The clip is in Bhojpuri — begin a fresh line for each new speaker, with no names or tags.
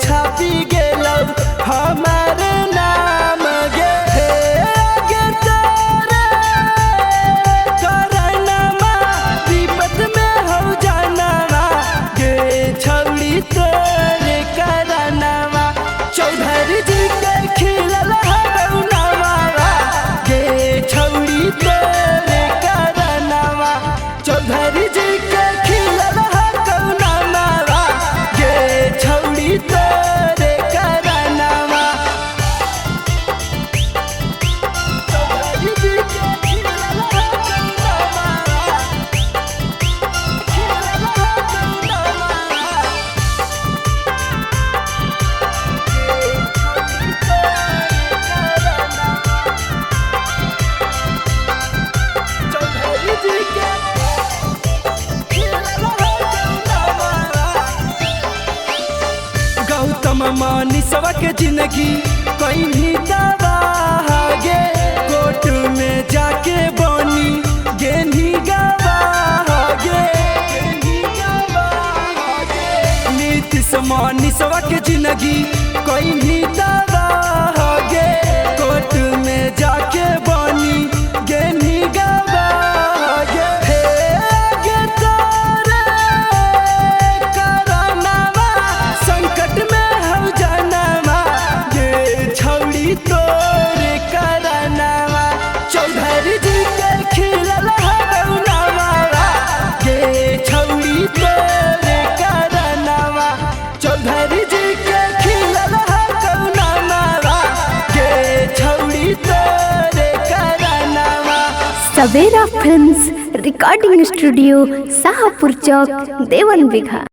छापी गेलौ हमार नाम गे गे तोरे करनमा विपत में हो जानवा गे छौड़ी तोरे करनमा चौधरी जी के खिलल हरौनवा गे छौड़ी तोरे करनमा चौधरी जी के खिलल हरौनवा गे छौड़ी तोरे करनमा चौधरी जी के खिलल हरौनवा खिलल गौतम मानिसवा के जिंदगी कहीं तबाह गे कोर्ट में जाके बनी गेनी गवाह गे नीतीश मानिसवा के जिंदगी कहीं तबाह गे कोर्ट में जाके बनी गेनी गवाह गे गे तोरे करनमा संकट में हो जानवा गे छौड़ी तोरे करनमा चौधरी जी के खिलल हरौनवा गे छौड़ी तोरे करनमा चौधरी जी के खिलल हरौनवा गे छौड़ी तोरे करनमा।
सवेरा फिल्म्स रिकॉर्डिंग स्टूडियो शाहपुर चौक देवन बिघा।